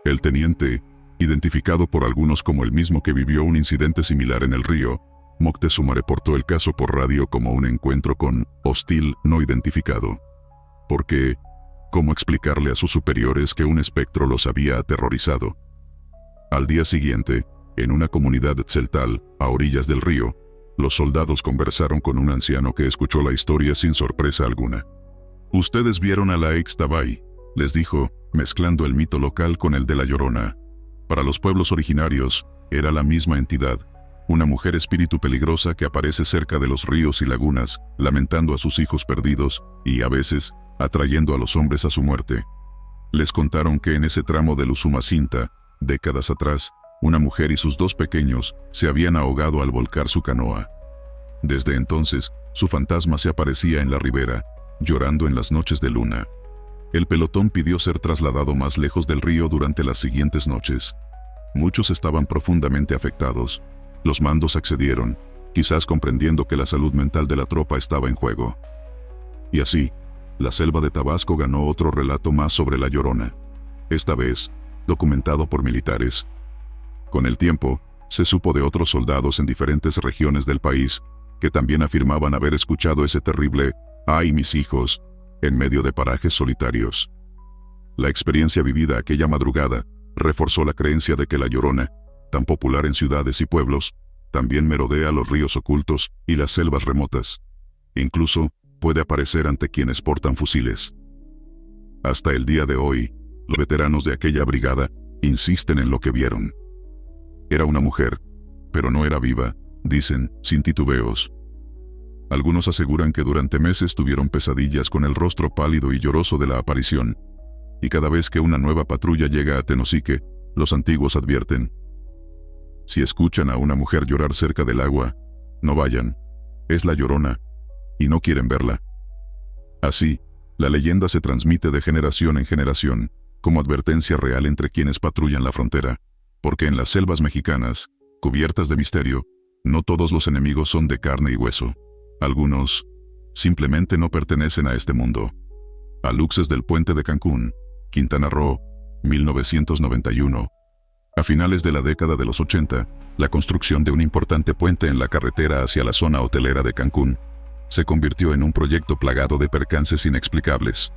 El teniente, identificado por algunos como el mismo que vivió un incidente similar en el río, Moctezuma reportó el caso por radio como un encuentro con hostil no identificado. ¿Por qué? ¿Cómo explicarle a sus superiores que un espectro los había aterrorizado? Al día siguiente, en una comunidad tzeltal, a orillas del río, los soldados conversaron con un anciano que escuchó la historia sin sorpresa alguna. «Ustedes vieron a la Ixtabay», les dijo, mezclando el mito local con el de la Llorona. Para los pueblos originarios, era la misma entidad, una mujer espíritu peligrosa que aparece cerca de los ríos y lagunas, lamentando a sus hijos perdidos, y a veces, atrayendo a los hombres a su muerte. Les contaron que en ese tramo del Usumacinta, décadas atrás, una mujer y sus 2 pequeños se habían ahogado al volcar su canoa. Desde entonces, su fantasma se aparecía en la ribera, llorando en las noches de luna. El pelotón pidió ser trasladado más lejos del río durante las siguientes noches. Muchos estaban profundamente afectados. Los mandos accedieron, quizás comprendiendo que la salud mental de la tropa estaba en juego. Y así, la selva de Tabasco ganó otro relato más sobre la Llorona. Esta vez, documentado por militares. Con el tiempo, se supo de otros soldados en diferentes regiones del país, que también afirmaban haber escuchado ese terrible «¡Ay, mis hijos!» en medio de parajes solitarios. La experiencia vivida aquella madrugada reforzó la creencia de que la Llorona, tan popular en ciudades y pueblos, también merodea los ríos ocultos y las selvas remotas. Incluso, puede aparecer ante quienes portan fusiles. Hasta el día de hoy, los veteranos de aquella brigada insisten en lo que vieron. Era una mujer, pero no era viva, dicen, sin titubeos. Algunos aseguran que durante meses tuvieron pesadillas con el rostro pálido y lloroso de la aparición, y cada vez que una nueva patrulla llega a Tenosique, los antiguos advierten: si escuchan a una mujer llorar cerca del agua, no vayan, es la Llorona, y no quieren verla. Así, la leyenda se transmite de generación en generación, como advertencia real entre quienes patrullan la frontera, porque en las selvas mexicanas, cubiertas de misterio, no todos los enemigos son de carne y hueso. Algunos simplemente no pertenecen a este mundo. Aluxes del Puente de Cancún, Quintana Roo, 1991. A finales de la década de los 80, la construcción de un importante puente en la carretera hacia la zona hotelera de Cancún se convirtió en un proyecto plagado de percances inexplicables.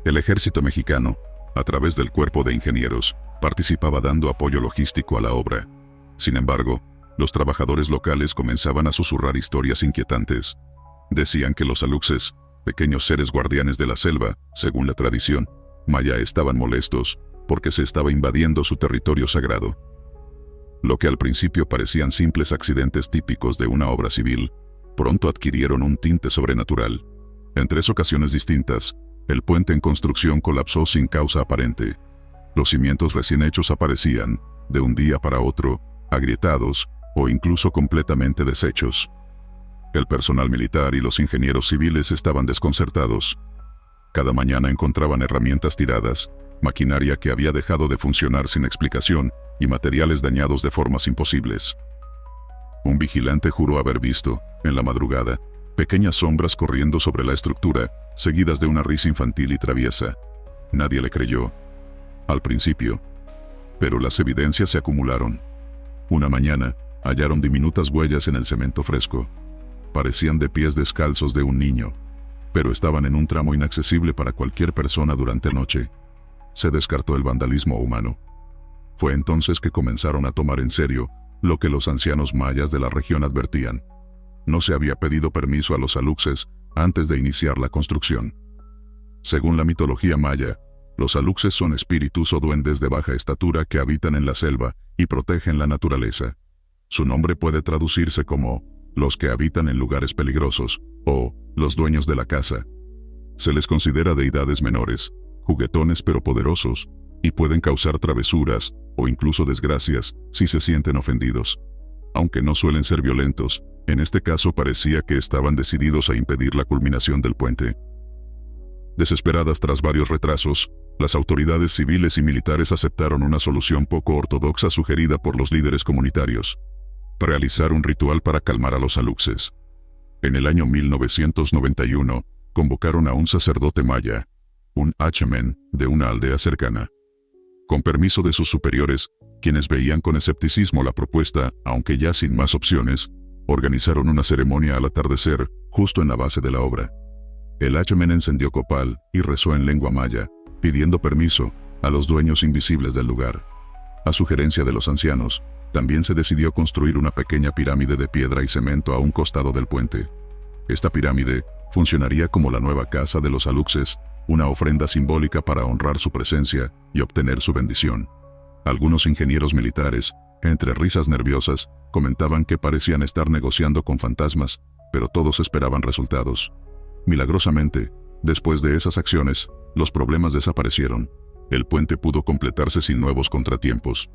El ejército mexicano, a través del cuerpo de ingenieros, participaba dando apoyo logístico a la obra. Sin embargo, los trabajadores locales comenzaban a susurrar historias inquietantes. Decían que los aluxes, pequeños seres guardianes de la selva, según la tradición maya, estaban molestos porque se estaba invadiendo su territorio sagrado. Lo que al principio parecían simples accidentes típicos de una obra civil, pronto adquirieron un tinte sobrenatural. En 3 ocasiones distintas, el puente en construcción colapsó sin causa aparente. Los cimientos recién hechos aparecían, de un día para otro, agrietados o incluso completamente deshechos. El personal militar y los ingenieros civiles estaban desconcertados. Cada mañana encontraban herramientas tiradas, maquinaria que había dejado de funcionar sin explicación y materiales dañados de formas imposibles. Un vigilante juró haber visto, en la madrugada, pequeñas sombras corriendo sobre la estructura, seguidas de una risa infantil y traviesa. Nadie le creyó al principio, pero las evidencias se acumularon. Una mañana, hallaron diminutas huellas en el cemento fresco. Parecían de pies descalzos de un niño, pero estaban en un tramo inaccesible para cualquier persona durante la noche. Se descartó el vandalismo humano. Fue entonces que comenzaron a tomar en serio lo que los ancianos mayas de la región advertían. No se había pedido permiso a los aluxes antes de iniciar la construcción. Según la mitología maya, los aluxes son espíritus o duendes de baja estatura que habitan en la selva y protegen la naturaleza. Su nombre puede traducirse como los que habitan en lugares peligrosos o los dueños de la casa. Se les considera deidades menores, juguetones pero poderosos, y pueden causar travesuras o incluso desgracias si se sienten ofendidos. Aunque no suelen ser violentos, en este caso parecía que estaban decididos a impedir la culminación del puente. Desesperadas tras varios retrasos, las autoridades civiles y militares aceptaron una solución poco ortodoxa sugerida por los líderes comunitarios: realizar un ritual para calmar a los aluxes. En el año 1991, convocaron a un sacerdote maya, un hachamen, de una aldea cercana. Con permiso de sus superiores, quienes veían con escepticismo la propuesta, aunque ya sin más opciones, organizaron una ceremonia al atardecer, justo en la base de la obra. El hachamen encendió copal y rezó en lengua maya, pidiendo permiso a los dueños invisibles del lugar. A sugerencia de los ancianos, también se decidió construir una pequeña pirámide de piedra y cemento a un costado del puente. Esta pirámide funcionaría como la nueva casa de los aluxes, una ofrenda simbólica para honrar su presencia y obtener su bendición. Algunos ingenieros militares, entre risas nerviosas, comentaban que parecían estar negociando con fantasmas, pero todos esperaban resultados. Milagrosamente, después de esas acciones, los problemas desaparecieron. El puente pudo completarse sin nuevos contratiempos.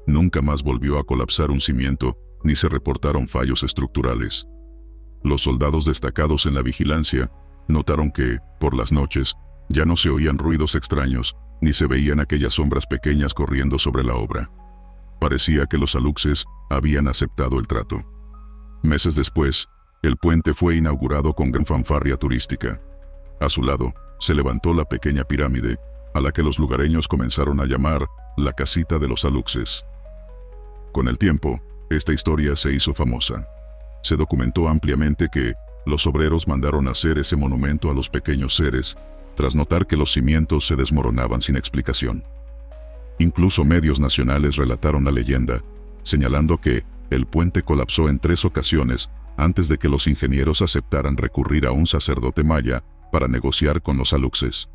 Nunca más volvió a colapsar un cimiento, ni se reportaron fallos estructurales. Los soldados destacados en la vigilancia notaron que, por las noches, ya no se oían ruidos extraños, ni se veían aquellas sombras pequeñas corriendo sobre la obra. Parecía que los aluxes habían aceptado el trato. Meses después, el puente fue inaugurado con gran fanfarria turística. A su lado, se levantó la pequeña pirámide, a la que los lugareños comenzaron a llamar la casita de los aluxes. Con el tiempo, esta historia se hizo famosa. Se documentó ampliamente que los obreros mandaron hacer ese monumento a los pequeños seres, tras notar que los cimientos se desmoronaban sin explicación. Incluso medios nacionales relataron la leyenda, señalando que el puente colapsó en 3 ocasiones antes de que los ingenieros aceptaran recurrir a un sacerdote maya para negociar con los aluxes.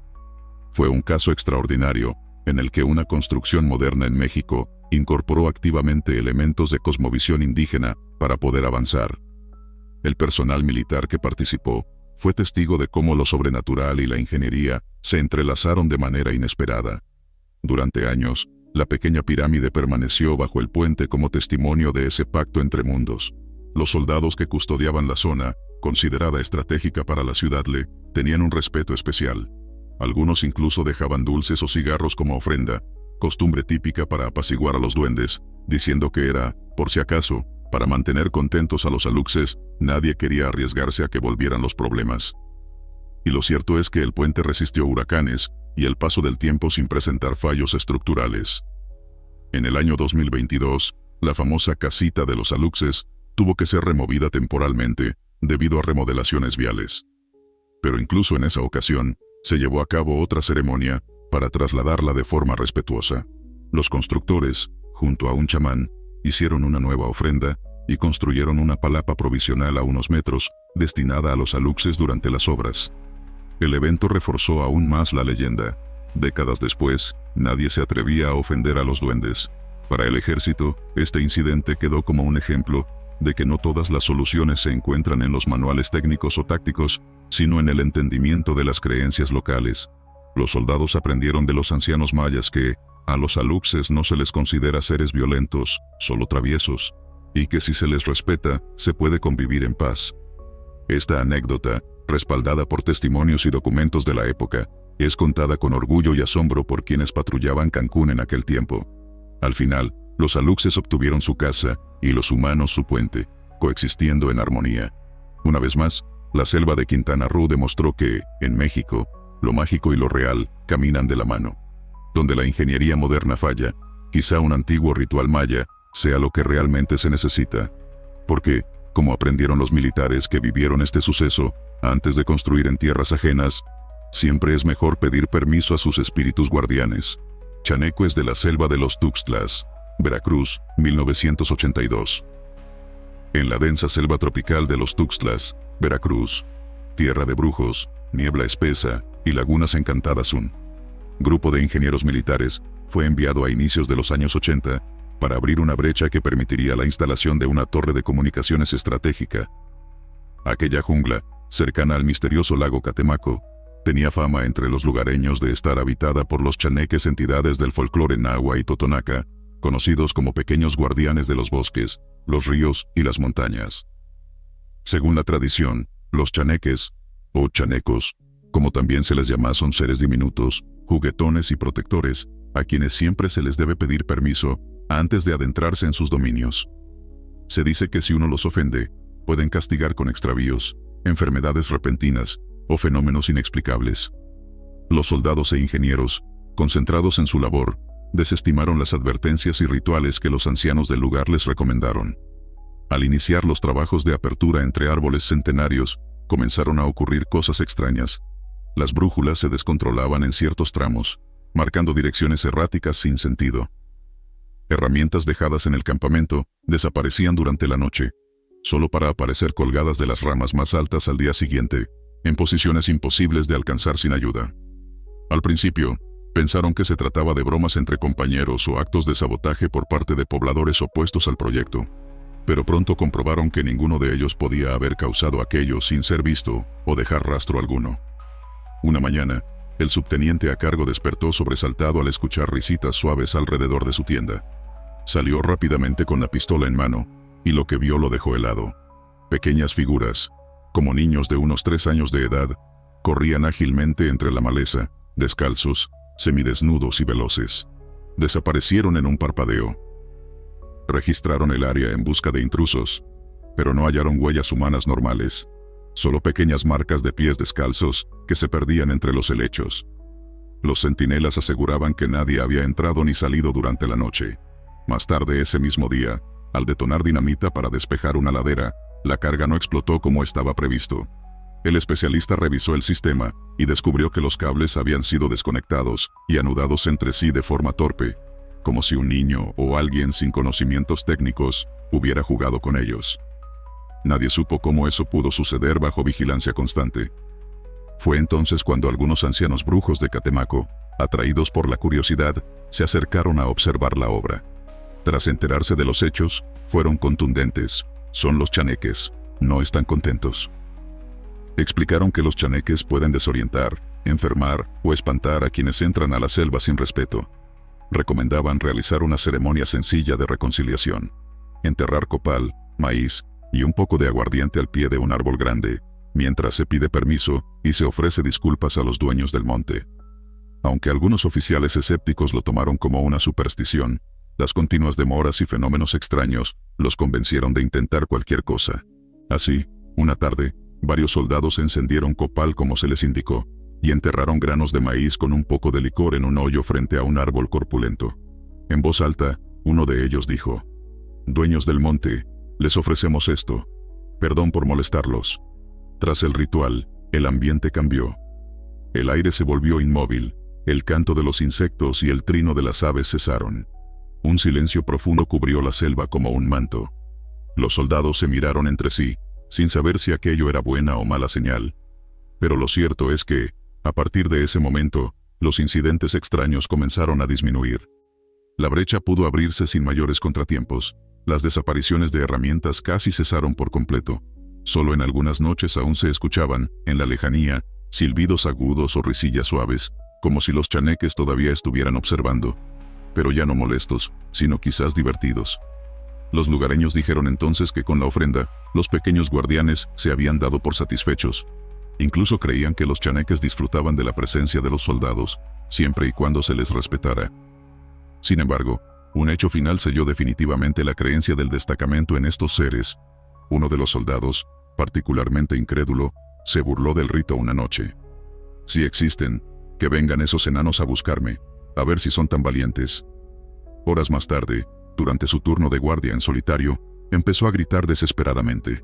Fue un caso extraordinario, en el que una construcción moderna en México incorporó activamente elementos de cosmovisión indígena para poder avanzar. El personal militar que participó fue testigo de cómo lo sobrenatural y la ingeniería se entrelazaron de manera inesperada. Durante años, la pequeña pirámide permaneció bajo el puente como testimonio de ese pacto entre mundos. Los soldados que custodiaban la zona, considerada estratégica para la ciudad, tenían un respeto especial. Algunos incluso dejaban dulces o cigarros como ofrenda, costumbre típica para apaciguar a los duendes, diciendo que era, por si acaso, para mantener contentos a los aluxes. Nadie quería arriesgarse a que volvieran los problemas. Y lo cierto es que el puente resistió huracanes y el paso del tiempo sin presentar fallos estructurales. En el año 2022, la famosa casita de los aluxes tuvo que ser removida temporalmente debido a remodelaciones viales. Pero incluso en esa ocasión, se llevó a cabo otra ceremonia para trasladarla de forma respetuosa. Los constructores, junto a un chamán, hicieron una nueva ofrenda y construyeron una palapa provisional a unos metros, destinada a los aluxes durante las obras. El evento reforzó aún más la leyenda. Décadas después, nadie se atrevía a ofender a los duendes. Para el ejército, este incidente quedó como un ejemplo de que no todas las soluciones se encuentran en los manuales técnicos o tácticos, sino en el entendimiento de las creencias locales. Los soldados aprendieron de los ancianos mayas que, a los aluxes no se les considera seres violentos, solo traviesos, y que si se les respeta, se puede convivir en paz. Esta anécdota, respaldada por testimonios y documentos de la época, es contada con orgullo y asombro por quienes patrullaban Cancún en aquel tiempo. Al final, los aluxes obtuvieron su casa y los humanos su puente, coexistiendo en armonía. Una vez más, la selva de Quintana Roo demostró que, en México, lo mágico y lo real caminan de la mano. Donde la ingeniería moderna falla, quizá un antiguo ritual maya sea lo que realmente se necesita. Porque, como aprendieron los militares que vivieron este suceso, antes de construir en tierras ajenas, siempre es mejor pedir permiso a sus espíritus guardianes. Chaneques de la selva de los Tuxtlas, Veracruz, 1982. En la densa selva tropical de los Tuxtlas, Veracruz, tierra de brujos, niebla espesa y lagunas encantadas, un grupo de ingenieros militares fue enviado a inicios de los años 80 para abrir una brecha que permitiría la instalación de una torre de comunicaciones estratégica. Aquella jungla, cercana al misterioso lago Catemaco, tenía fama entre los lugareños de estar habitada por los chaneques, entidades del folclore náhuatl y totonaca, conocidos como pequeños guardianes de los bosques, los ríos y las montañas. Según la tradición, los chaneques, o chanecos, como también se les llama, son seres diminutos, juguetones y protectores, a quienes siempre se les debe pedir permiso antes de adentrarse en sus dominios. Se dice que si uno los ofende, pueden castigar con extravíos, enfermedades repentinas o fenómenos inexplicables. Los soldados e ingenieros, concentrados en su labor, desestimaron las advertencias y rituales que los ancianos del lugar les recomendaron. Al iniciar los trabajos de apertura entre árboles centenarios, comenzaron a ocurrir cosas extrañas. Las brújulas se descontrolaban en ciertos tramos, marcando direcciones erráticas sin sentido. Herramientas dejadas en el campamento desaparecían durante la noche, solo para aparecer colgadas de las ramas más altas al día siguiente, en posiciones imposibles de alcanzar sin ayuda. Al principio, pensaron que se trataba de bromas entre compañeros o actos de sabotaje por parte de pobladores opuestos al proyecto, pero pronto comprobaron que ninguno de ellos podía haber causado aquello sin ser visto o dejar rastro alguno. Una mañana, el subteniente a cargo despertó sobresaltado al escuchar risitas suaves alrededor de su tienda. Salió rápidamente con la pistola en mano, y lo que vio lo dejó helado. Pequeñas figuras, como niños de unos 3 años de edad, corrían ágilmente entre la maleza, descalzos, semidesnudos y veloces. Desaparecieron en un parpadeo. Registraron el área en busca de intrusos, pero no hallaron huellas humanas normales, solo pequeñas marcas de pies descalzos que se perdían entre los helechos. Los centinelas aseguraban que nadie había entrado ni salido durante la noche. Más tarde ese mismo día, al detonar dinamita para despejar una ladera, la carga no explotó como estaba previsto. El especialista revisó el sistema y descubrió que los cables habían sido desconectados y anudados entre sí de forma torpe, como si un niño o alguien sin conocimientos técnicos hubiera jugado con ellos. Nadie supo cómo eso pudo suceder bajo vigilancia constante. Fue entonces cuando algunos ancianos brujos de Catemaco, atraídos por la curiosidad, se acercaron a observar la obra. Tras enterarse de los hechos, fueron contundentes: son los chaneques, no están contentos. Explicaron que los chaneques pueden desorientar, enfermar o espantar a quienes entran a la selva sin respeto. Recomendaban realizar una ceremonia sencilla de reconciliación: enterrar copal, maíz y un poco de aguardiente al pie de un árbol grande, mientras se pide permiso y se ofrece disculpas a los dueños del monte. Aunque algunos oficiales escépticos lo tomaron como una superstición, las continuas demoras y fenómenos extraños los convencieron de intentar cualquier cosa. Así, una tarde, varios soldados encendieron copal como se les indicó, y enterraron granos de maíz con un poco de licor en un hoyo frente a un árbol corpulento. En voz alta, uno de ellos dijo: «Dueños del monte, les ofrecemos esto. Perdón por molestarlos». Tras el ritual, el ambiente cambió. El aire se volvió inmóvil, el canto de los insectos y el trino de las aves cesaron. Un silencio profundo cubrió la selva como un manto. Los soldados se miraron entre sí, sin saber si aquello era buena o mala señal. Pero lo cierto es que, a partir de ese momento, los incidentes extraños comenzaron a disminuir. La brecha pudo abrirse sin mayores contratiempos. Las desapariciones de herramientas casi cesaron por completo. Solo en algunas noches aún se escuchaban, en la lejanía, silbidos agudos o risillas suaves, como si los chaneques todavía estuvieran observando. Pero ya no molestos, sino quizás divertidos. Los lugareños dijeron entonces que con la ofrenda, los pequeños guardianes se habían dado por satisfechos. Incluso creían que los chaneques disfrutaban de la presencia de los soldados, siempre y cuando se les respetara. Sin embargo, un hecho final selló definitivamente la creencia del destacamento en estos seres. Uno de los soldados, particularmente incrédulo, se burló del rito una noche. «Si existen, que vengan esos enanos a buscarme, a ver si son tan valientes». Horas más tarde, durante su turno de guardia en solitario, empezó a gritar desesperadamente.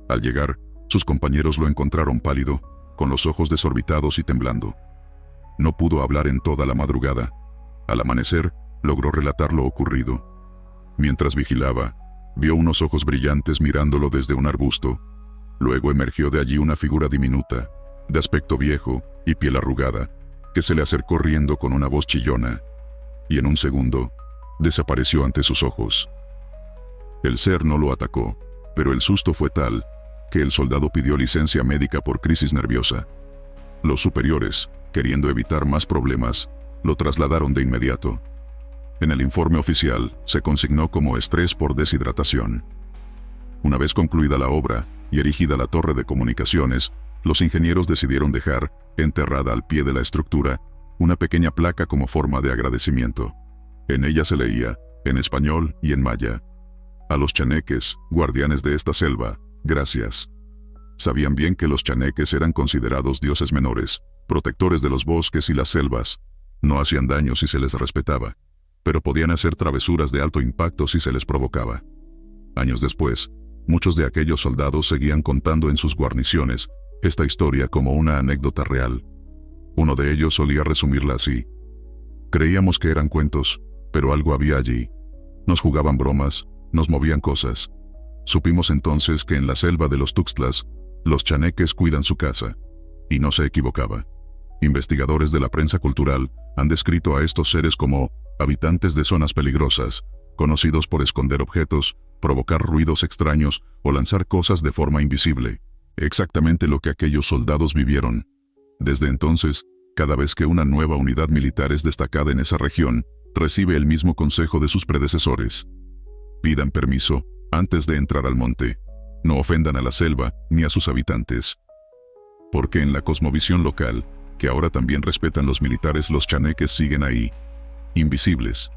Al llegar, sus compañeros lo encontraron pálido, con los ojos desorbitados y temblando. No pudo hablar en toda la madrugada. Al amanecer, logró relatar lo ocurrido. Mientras vigilaba, vio unos ojos brillantes mirándolo desde un arbusto. Luego emergió de allí una figura diminuta, de aspecto viejo y piel arrugada, que se le acercó riendo con una voz chillona. Y en un segundo, desapareció ante sus ojos. El ser no lo atacó, pero el susto fue tal que el soldado pidió licencia médica por crisis nerviosa. Los superiores, queriendo evitar más problemas, lo trasladaron de inmediato. En el informe oficial se consignó como estrés por deshidratación. Una vez concluida la obra y erigida la torre de comunicaciones, los ingenieros decidieron dejar, enterrada al pie de la estructura, una pequeña placa como forma de agradecimiento. En ella se leía, en español y en maya: «A los chaneques, guardianes de esta selva, gracias». Sabían bien que los chaneques eran considerados dioses menores, protectores de los bosques y las selvas. No hacían daño si se les respetaba, pero podían hacer travesuras de alto impacto si se les provocaba. Años después, muchos de aquellos soldados seguían contando en sus guarniciones esta historia como una anécdota real. Uno de ellos solía resumirla así: «Creíamos que eran cuentos, pero algo había allí. Nos jugaban bromas, nos movían cosas. Supimos entonces que en la selva de los Tuxtlas, los chaneques cuidan su casa». Y no se equivocaba. Investigadores de la prensa cultural han descrito a estos seres como habitantes de zonas peligrosas, conocidos por esconder objetos, provocar ruidos extraños o lanzar cosas de forma invisible. Exactamente lo que aquellos soldados vivieron. Desde entonces, cada vez que una nueva unidad militar es destacada en esa región, recibe el mismo consejo de sus predecesores: pidan permiso antes de entrar al monte. No ofendan a la selva ni a sus habitantes. Porque en la cosmovisión local, que ahora también respetan los militares, los chaneques siguen ahí, invisibles,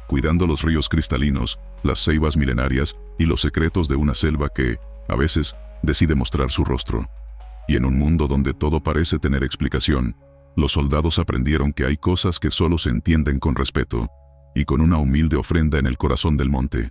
cuidando los ríos cristalinos, las ceibas milenarias y los secretos de una selva que, a veces, decide mostrar su rostro. Y en un mundo donde todo parece tener explicación, los soldados aprendieron que hay cosas que solo se entienden con respeto y con una humilde ofrenda en el corazón del monte.